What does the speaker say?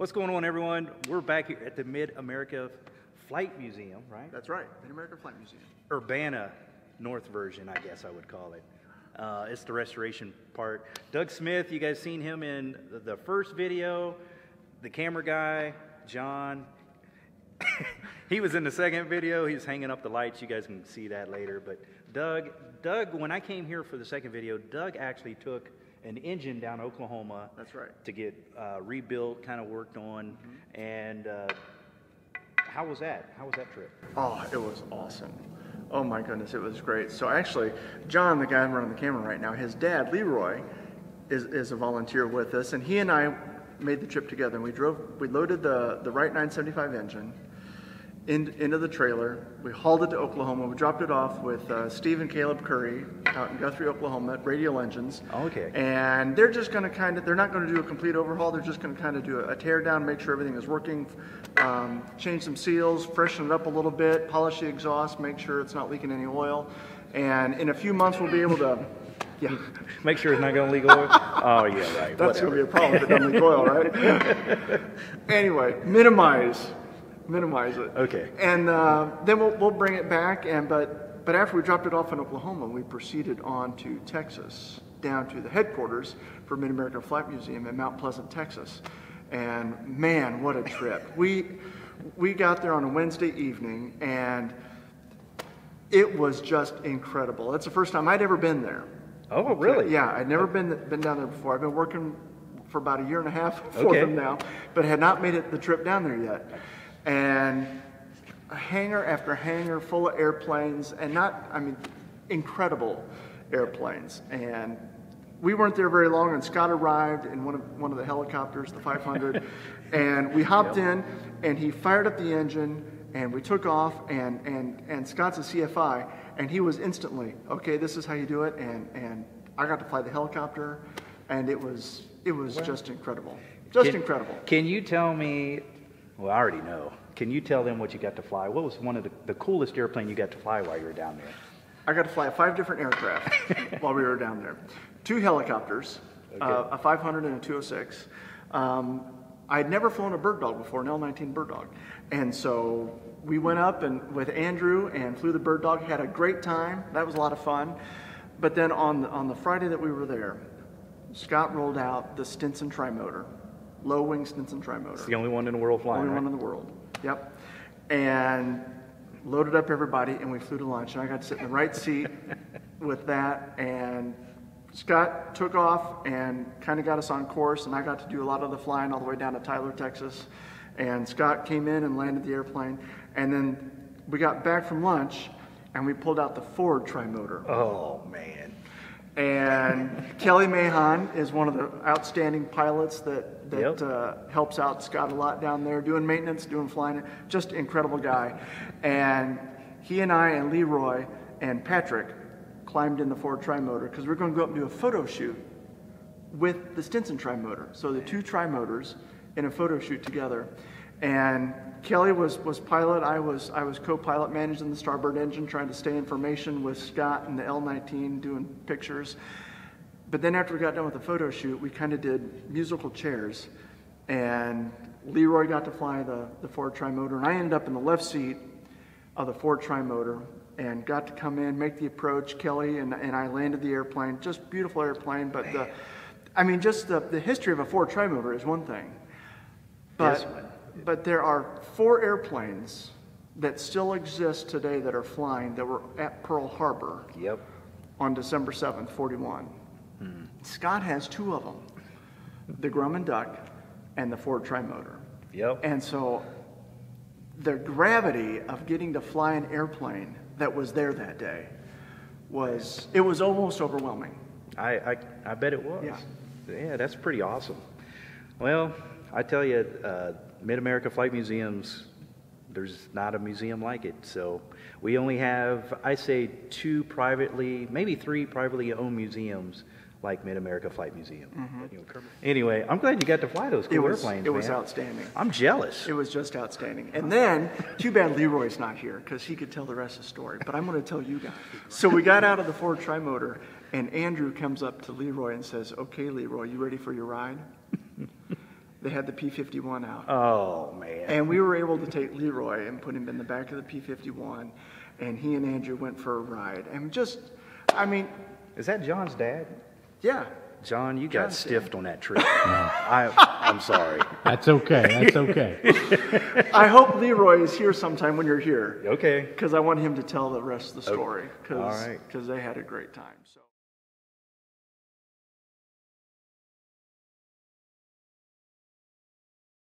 What's going on, everyone? We're back here at the Mid-America Flight Museum, right? That's right, Mid-America Flight Museum. Urbana North version, I guess I would call it. It's the restoration part. Doug Smith, you guys seen him in the first video. The camera guy, John. He was in the second video. He's hanging up the lights. You guys can see that later. But Doug, when I came here for the second video, Doug actually took an engine down to Oklahoma. That's right. To get rebuilt, kind of worked on. Mm-hmm. And how was that? How was that trip? Oh, it was awesome. Oh my goodness, it was great. So actually, John, the guy running the camera right now, his dad, Leroy, is a volunteer with us, and he and I made the trip together. And we loaded the Wright 975 engine into the trailer. We hauled it to Oklahoma. We dropped it off with Steve and Caleb Curry out in Guthrie, Oklahoma at Radial Engines. Okay. And they're just going to they're not going to do a complete overhaul. They're just going to kind of do a tear down, make sure everything is working, change some seals, freshen it up a little bit, polish the exhaust, make sure it's not leaking any oil. And in a few months, we'll be able to, yeah. Make sure it's not going to leak oil? Oh, yeah, right. That's going to be a problem if it doesn't leak oil, right? Anyway, minimize it. Okay. And then we'll bring it back. But after we dropped it off in Oklahoma, we proceeded on to Texas, down to the headquarters for Mid-America Flight Museum in Mount Pleasant, Texas. And man, what a trip! We got there on a Wednesday evening, and it was just incredible. That's the first time I'd ever been there. Oh, really? Yeah, I'd never been down there before. I've been working for about a year and a half for them now, but had not made the trip down there yet. And hangar after hangar full of airplanes, and incredible airplanes. And we weren't there very long, and Scott arrived in one of the helicopters, the 500, and we hopped in, and he fired up the engine, and we took off, and Scott's a CFI, and he was instantly, okay, this is how you do it, and I got to fly the helicopter, and it was just incredible. Incredible. Can you tell me, well, I already know. Can you tell them what you got to fly? What was one of the coolest airplane you got to fly while you were down there? I got to fly 5 different aircraft while we were down there. 2 helicopters, a 500 and a 206. I had never flown a Bird Dog before, an L-19 Bird Dog. And so we went up with Andrew and flew the Bird Dog, had a great time. That was a lot of fun. But then on the Friday that we were there, Scott rolled out the Stinson trimotor, low-wing Stinson trimotor. It's the only one in the world flying, Only one in the world, yep. And loaded up everybody, and we flew to lunch. And I got to sit in the right seat with that, and Scott took off and kind of got us on course, and I got to do a lot of the flying all the way down to Tyler, Texas. And Scott came in and landed the airplane, and then we got back from lunch, and we pulled out the Ford trimotor. Oh, man. And Kelly Mahon is one of the outstanding pilots that helps out Scott a lot down there, doing maintenance, doing flying. Just incredible guy. And he and I and Leroy and Patrick climbed in the Ford trimotor because we're going to go up and do a photo shoot with the Stinson trimotor. So the 2 trimotors in a photo shoot together. And Kelly was pilot, I was co-pilot, managing the starboard engine, trying to stay in formation with Scott and the L-19 doing pictures. But then after we got done with the photo shoot, we kind of did musical chairs. And Leroy got to fly the Ford trimotor, and I ended up in the left seat of the Ford trimotor and got to come in, make the approach. Kelly and I landed the airplane, just beautiful airplane. But just the history of a Ford trimotor is one thing. But there are 4 airplanes that still exist today that are flying that were at Pearl Harbor on December 7th, 41. Scott has 2 of them, the Grumman Duck and the Ford trimotor. And so the gravity of getting to fly an airplane that was there that day was almost overwhelming. I bet it was. Yeah, that's pretty awesome. Well, I tell you, Mid-America Flight Museums, there's not a museum like it. So we only have, I say, 2 privately, maybe 3 privately owned museums like Mid-America Flight Museum. Anyway, I'm glad you got to fly those cool airplanes, It was outstanding. I'm jealous. It was just outstanding. And then, too bad Leroy's not here, because he could tell the rest of the story. But I'm going to tell you guys. So we got out of the Ford trimotor, and Andrew comes up to Leroy and says, "Okay, Leroy, you ready for your ride?" they had the P-51 out. Oh, man. And we were able to take Leroy and put him in the back of the P-51, and he and Andrew went for a ride. And just, I mean... Is that John's dad? Yeah. John, you got stiffed on that trip. I'm sorry. That's okay. That's okay. I hope Leroy is here sometime when you're here. Okay. Because I want him to tell the rest of the story. All right. Because they had a great time. So.